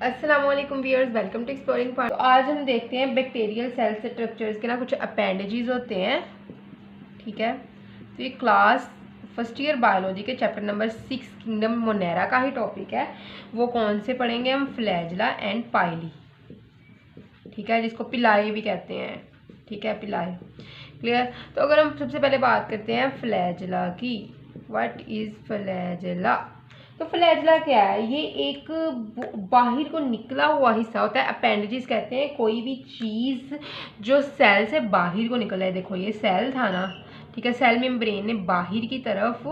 अस्सलाम वालेकुम viewers, welcome to exploring point. तो आज हम देखते हैं बैक्टीरियल सेल स्ट्रक्चर्स के ना कुछ अपेंडेजेस होते हैं। ठीक है, तो ये क्लास फर्स्ट ईयर बायोलॉजी के चैप्टर नंबर 6 किंगडम मोनेरा का ही टॉपिक है। वो कौन से पढ़ेंगे हम? Flagella and pili. ठीक है, जिसको पिलाई भी कहते हैं। ठीक है, पिलाई। क्लियर। तो अगर हम सबसे पहले बात करते हैं फ्लैजिला की, व्हाट इज फ्लैजिला? तो फ्लैजिला क्या है? ये एक बाहर को निकला हुआ हिस्सा होता है। अपेंडेजेस कहते हैं कोई भी चीज़ जो सेल से बाहर को निकला है। देखो ये सेल था ना, ठीक है, सेल मेम्ब्रेन ने बाहर की तरफ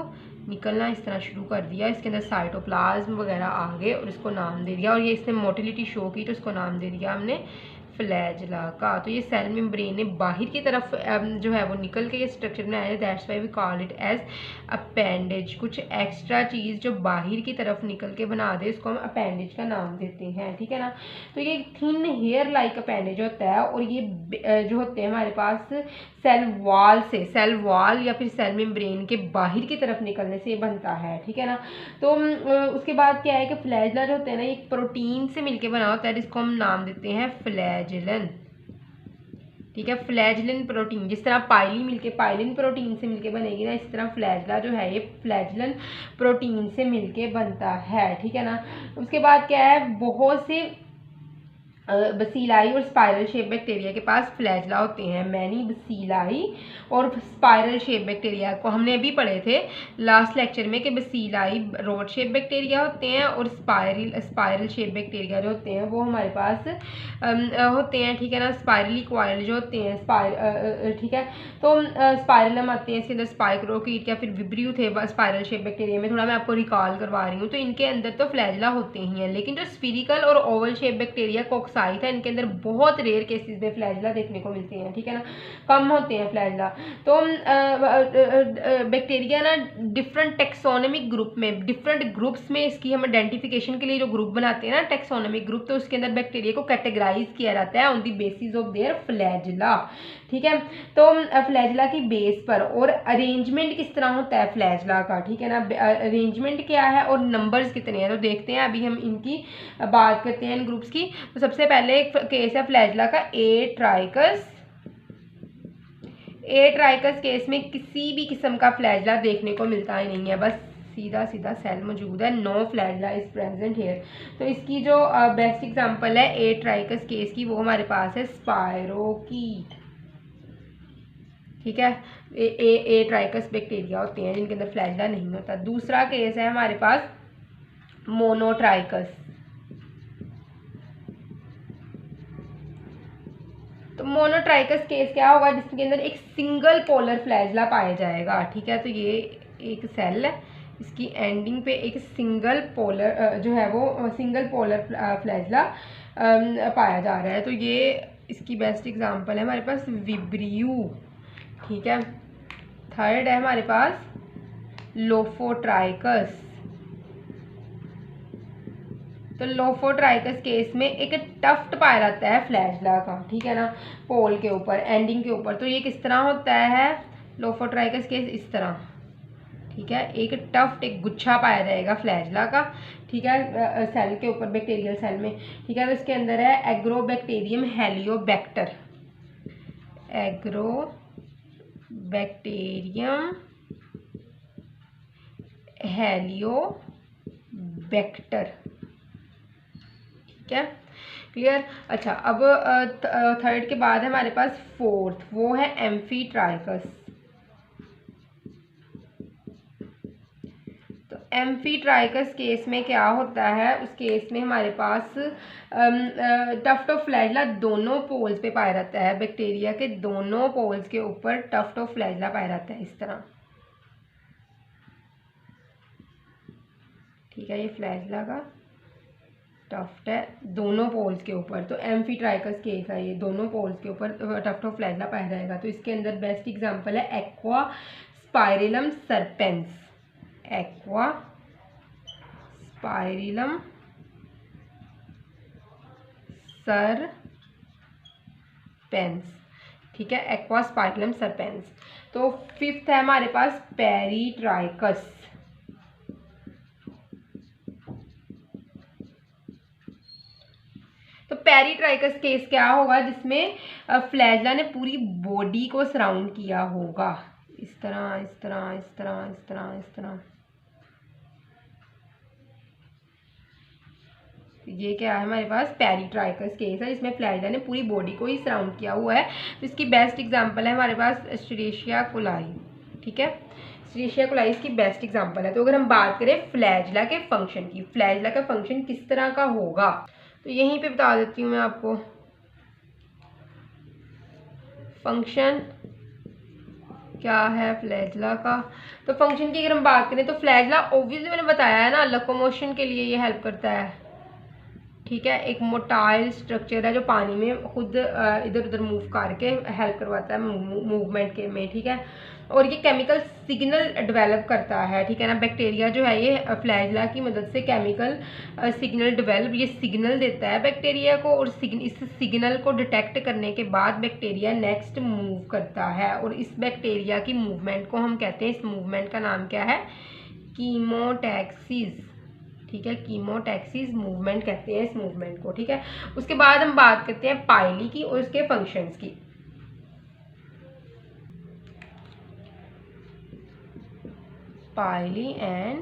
निकलना इस तरह शुरू कर दिया। इसके अंदर साइटोप्लाज्म वगैरह आ गए और इसको नाम दे दिया, और ये इसने मोटिलिटी शो की तो इसको नाम दे दिया हमने फ्लैजिला का। तो ये सेल मेम्ब्रेन ने बाहर की तरफ जो है वो निकल के ये स्ट्रक्चर बनाया है। That's why we call it as appendage. कुछ एक्स्ट्रा चीज़ जो बाहर की तरफ निकल के बना दे उसको हम अपेंडेज का नाम देते हैं। ठीक है ना। तो ये थिन हेयर लाइक अपेंडेज होता है, और ये जो होते हैं हमारे पास सेल वॉल या फिर सेल मेम्ब्रेन के बाहर की तरफ निकलने से ये बनता है। ठीक है ना। तो उसके बाद क्या है कि फ्लैजिला जो होते हैं ना, एक प्रोटीन से मिलके बना होता है जिसको हम नाम देते हैं फ्लैजिलन। ठीक है, फ्लैजिलन प्रोटीन। जिस तरह पाइली मिलके पाइलिन प्रोटीन से मिलके बनेगी ना, इस तरह फ्लैजिला जो है ये फ्लैजिलन प्रोटीन से मिलके बनता है। ठीक है ना। उसके बाद क्या है, बहुत से बसीलाई और स्पाइरल शेप बैक्टीरिया के पास फ्लैजिला होते हैं। मैनी बसीलाई और स्पाइरल शेप बैक्टीरिया को हमने अभी पढ़े थे लास्ट लेक्चर में कि बसीलाई रोड शेप बैक्टीरिया होते हैं, और स्पाइरल शेप बैक्टीरिया जो होते हैं वो हमारे पास होते हैं। ठीक है ना। स्पाइरली क्वाइल जो होते हैं ठीक है। तो स्पाइरलम आते हैं, इसके अंदर स्पाइक्रोकीट या फिर विब्रियो थे स्पाइरल शेप बैक्टीरिया में। थोड़ा मैं आपको रिकॉल करवा रही हूँ। तो इनके अंदर तो फ्लैजिला होते ही हैं, लेकिन जो स्फीरिकल और ओवल शेप बैक्टीरिया कोक्साई था, इनके अंदर बहुत रेयर केसेस में फ्लैजिला देखने को मिलते हैं। ठीक है ना, कम होते हैं फ्लैजिला। तो बैक्टीरिया ना डिफरेंट टेक्सोनमिक ग्रुप में, डिफरेंट ग्रुप्स में इसकी हम आइडेंटिफिकेशन के लिए जो ग्रुप बनाते हैं ना टेक्सोनमिक ग्रुप, तो उसके अंदर बैक्टीरिया को कैटेगराइज किया जाता है on the basis of their flagella. ठीक है। तो फ्लैजिला की बेस पर, और अरेंजमेंट किस तरह होता है फ्लैजिला का, ठीक है ना, अरेंजमेंट क्या है और नंबर्स कितने हैं, तो देखते हैं। अभी हम इनकी बात करते हैं इन ग्रुप्स की। तो सबसे पहले एक केस है फ्लैजिला का ए ट्राइकस केस में किसी भी किस्म का फ्लैजिला देखने को मिलता ही नहीं है, बस सीधा सीधा सेल मौजूद है। No flagella is present here. तो इसकी जो बेस्ट एग्जांपल है ए ट्राइकस केस की, वो हमारे पास है स्पायरोकीट। ठीक है, ए ट्राइकस बैक्टीरिया होते हैं जिनके अंदर फ्लैजिला नहीं होता। दूसरा केस है हमारे पास मोनोट्राइकस। तो मोनोट्राइकस केस क्या होगा, जिसके अंदर एक सिंगल पोलर फ्लैजिला पाया जाएगा। ठीक है, तो ये एक सेल है, इसकी एंडिंग पे एक सिंगल पोलर जो है वो सिंगल पोलर फ्लैजिला पाया जा रहा है। तो ये इसकी बेस्ट एग्जांपल है हमारे पास विब्रियो। ठीक है। थर्ड है हमारे पास लोफोट्राइकस। तो लोफोट्राइकस केस में एक टफ्ट पाया जाता है फ्लैजिला का। ठीक है ना, पोल के ऊपर, एंडिंग के ऊपर। तो ये किस तरह होता है लोफोट्राइकस केस? इस तरह। ठीक है, एक टफ्ट, एक गुच्छा पाया जाएगा फ्लैजिला का। ठीक है, सेल के ऊपर, बैक्टीरियल सेल में। ठीक है, तो इसके अंदर है एग्रोबैक्टीरियम हेलियोबैक्टर। एग्रोबैक्टीरियम हेलियोबैक्टर। ठीक है, क्लियर। अच्छा, अब थर्ड के बाद है हमारे पास फोर्थ, वो है एम्फीट्राइकस। तो एम्फीट्राइकस केस में क्या होता है, उस केस में हमारे पास टफ्ट ऑफ फ्लैजिला दोनों पोल्स पे पाया जाता है। बैक्टीरिया के दोनों पोल्स के ऊपर टफ्ट ऑफ फ्लैजिला पाया जाता है इस तरह। ठीक है, ये फ्लैजिला का टफ्ट है दोनों पोल्स के ऊपर। तो एम्फीट्राइकस केस है, ये दोनों पोल्स के ऊपर टफ्ट ऑफ फ्लैजिला पाया जाएगा। तो इसके अंदर बेस्ट एग्जांपल है Aquaspirillum serpens. Aquaspirillum serpens. ठीक है, एक्वा स्पाइरिलम सरपेंस। तो फिफ्थ है हमारे पास पेरीट्राइकस। तो पेरिट्राइकस केस क्या होगा, जिसमें फ्लैजला ने पूरी बॉडी को सराउंड किया होगा, इस तरह इस तरह इस तरह इस तरह इस तरह। ये क्या है हमारे पास, पेरिट्राइकस केस है जिसमें फ्लैजला ने पूरी बॉडी को ही सराउंड किया हुआ है। तो इसकी बेस्ट एग्जांपल है हमारे पास एस्चेरिशिया कोलाई, ठीक है, एस्चेरिशिया कोलाई इसकी बेस्ट एग्जांपल है। तो अगर हम बात करें फ्लैजला के फंक्शन की, फ्लैजला का फंक्शन किस तरह का होगा, तो यहीं पे बता देती हूँ मैं आपको। फंक्शन क्या है फ्लैजला का, तो फंक्शन की अगर हम बात करें तो फ्लैजला ऑब्वियसली मैंने बताया है ना, लोकोमोशन के लिए ये हेल्प करता है, ठीक है। एक मोटाइल स्ट्रक्चर है जो पानी में खुद इधर उधर मूव करके हेल्प करवाता है मूवमेंट के में, ठीक है। और ये केमिकल सिग्नल डेवलप करता है, ठीक है ना। बैक्टीरिया जो है ये फ्लैजला की मदद से केमिकल सिग्नल डेवलप, ये सिग्नल देता है बैक्टीरिया को, और इस सिग्नल को डिटेक्ट करने के बाद बैक्टीरिया नेक्स्ट मूव करता है, और इस बैक्टीरिया की मूवमेंट को हम कहते हैं, इस मूवमेंट का नाम क्या है, कीमोटैक्सिस, ठीक है। कीमोटैक्सिस मूवमेंट कहते हैं इस मूवमेंट को, ठीक है। उसके बाद हम बात करते हैं पाइली की और उसके फंक्शंस की। पाइली एंड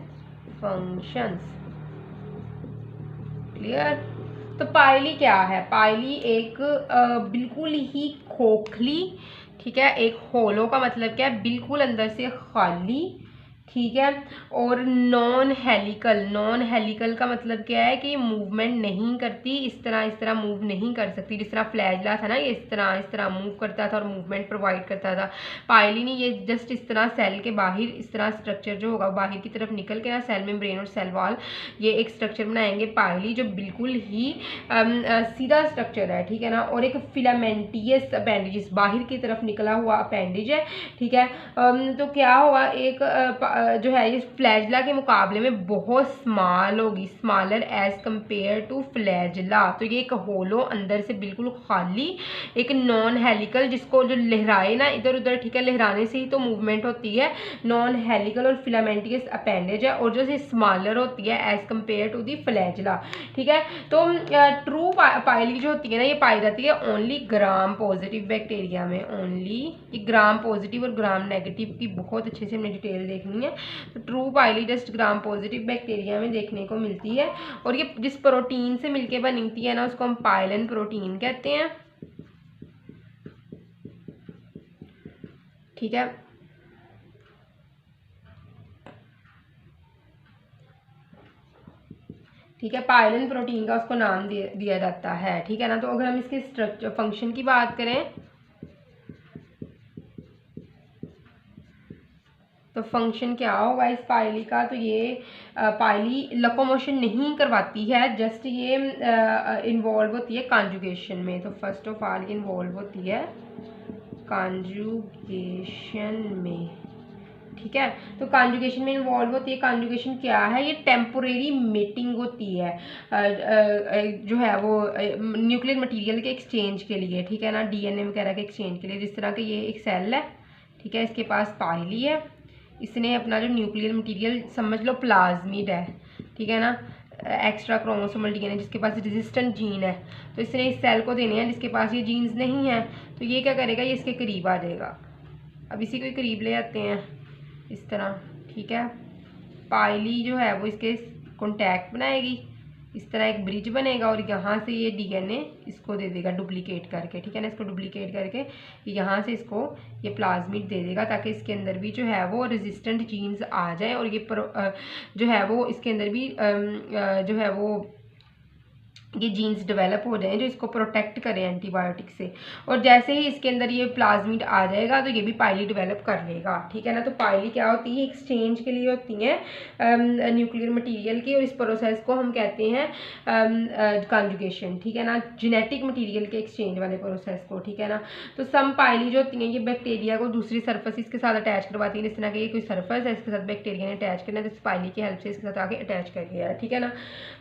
फंक्शंस, क्लियर। तो पाइली क्या है, पाइली एक बिल्कुल ही खोखली, ठीक है, एक होलो का मतलब क्या है, बिल्कुल अंदर से खाली, ठीक है। और नॉन हेलिकल, नॉन हेलिकल का मतलब क्या है कि मूवमेंट नहीं करती, इस तरह मूव नहीं कर सकती, जिस तरह फ्लैजला था ना ये इस तरह मूव करता था और मूवमेंट प्रोवाइड करता था। पाइली नहीं, ये जस्ट इस तरह सेल के बाहर इस तरह स्ट्रक्चर जो होगा बाहर की तरफ निकल के ना, सेल मेम्ब्रेन और सेल वॉल, ये एक स्ट्रक्चर बनाएंगे पाइली जो बिल्कुल ही सीधा स्ट्रक्चर है, ठीक है ना। और एक फिलामेंटियस अपेंडेज, बाहर की तरफ निकला हुआ अपेंडेज है, ठीक है। तो क्या होगा, एक जो है ये फ्लैजला के मुकाबले में बहुत स्मॉल होगी, smaller as compare to flagella. तो ये एक होलो, अंदर से बिल्कुल खाली, एक नॉन हेलिकल, जिसको जो लहराए ना इधर उधर, ठीक है, लहराने से ही तो मूवमेंट होती है, नॉन हेलिकल और फिलामेंटियस अपेंडेज है, और जो स्मॉलर होती है as compare to the flagella, ठीक है। तो ट्रू पाइली जो होती है ना, ये पाई जाती है ओनली ग्राम पॉजिटिव बैक्टीरिया में, ओनली ये ग्राम पॉजिटिव और ग्राम नेगेटिव की बहुत अच्छे से हमने डिटेल देखनी है। तो true pili just Gram positive bacteria में देखने को मिलती है, और ये जिस प्रोटीन से मिलके बनती है ना उसको हम पाइलन प्रोटीन कहते हैं, ठीक है। ठीक है, पाइलन प्रोटीन का उसको नाम दिया जाता है, ठीक है ना। तो अगर हम इसके स्ट्रक्चर फंक्शन की बात करें तो फंक्शन क्या होगा इस पाइली का, तो ये पाइली लोकोमोशन नहीं करवाती है, जस्ट ये इन्वॉल्व होती है कॉन्जुगेशन में। तो फर्स्ट ऑफ ऑल इन्वॉल्व होती है कॉन्जुगेशन में, ठीक है। तो कॉन्जुगेशन में इन्वॉल्व होती है, कॉन्जुगेशन क्या है, ये टेम्पोरेरी मेटिंग होती है, जो है वो न्यूक्लियर मटेरियल के एक्सचेंज के लिए, ठीक है ना, डीएनए वगैरह के एक्सचेंज के लिए। जिस तरह के ये एक सेल है, ठीक है, इसके पास पाइली है, इसने अपना जो न्यूक्लियर मटेरियल समझ लो प्लाज्मिड है, ठीक है ना, एक्स्ट्रा क्रोमोसोमल डीएनए जिसके पास रेजिस्टेंट जीन है, तो इसने इस सेल को देने हैं जिसके पास ये जीन्स नहीं है, तो ये क्या करेगा, ये इसके करीब आ जाएगा। अब इसी को करीब ले आते हैं इस तरह, ठीक है। पाइली जो है वो इसके कॉन्टैक्ट बनाएगी, इस तरह एक ब्रिज बनेगा, और यहाँ से ये डीएनए इसको दे देगा डुप्लीकेट करके, ठीक है ना, इसको डुप्लीकेट करके यहाँ से इसको ये प्लाज्मिड दे देगा, ताकि इसके अंदर भी जो है वो रेजिस्टेंट जीन्स आ जाए, और ये जो है वो इसके अंदर भी जो है वो ये जीन्स डेवलप हो जाएं जो इसको प्रोटेक्ट करें एंटीबायोटिक से। और जैसे ही इसके अंदर ये प्लाज्मिड आ जाएगा तो ये भी पाइली डेवलप कर लेगा, ठीक है ना। तो पाइली क्या होती है, एक्सचेंज के लिए होती है न्यूक्लियर मटेरियल की, और इस प्रोसेस को हम कहते हैं कॉन्जुगेशन, ठीक है ना, जेनेटिक मटेरियल के एक्सचेंज वाले प्रोसेस को, ठीक है ना। तो सम पाइली जो होती हैं ये बैक्टीरिया को दूसरी सर्फेसिस के साथ अटैच करवाती है, जिस तरह की ये कोई सर्फेस है इसके साथ बैक्टीरिया ने अटैच करना है, तो इस पाइली की हेल्प से इसके साथ आगे अटैच कर गया है, ठीक है ना।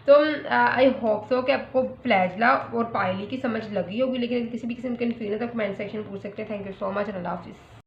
तो आई होप सो कि आपको फ्लैजला और पाइली की समझ लगी होगी, लेकिन किसी भी किस्म की कंफ्यूजन है तो कमेंट सेक्शन में पूछ सकते हैं। थैंक यू सो मच, अल्लाह हाफिज़।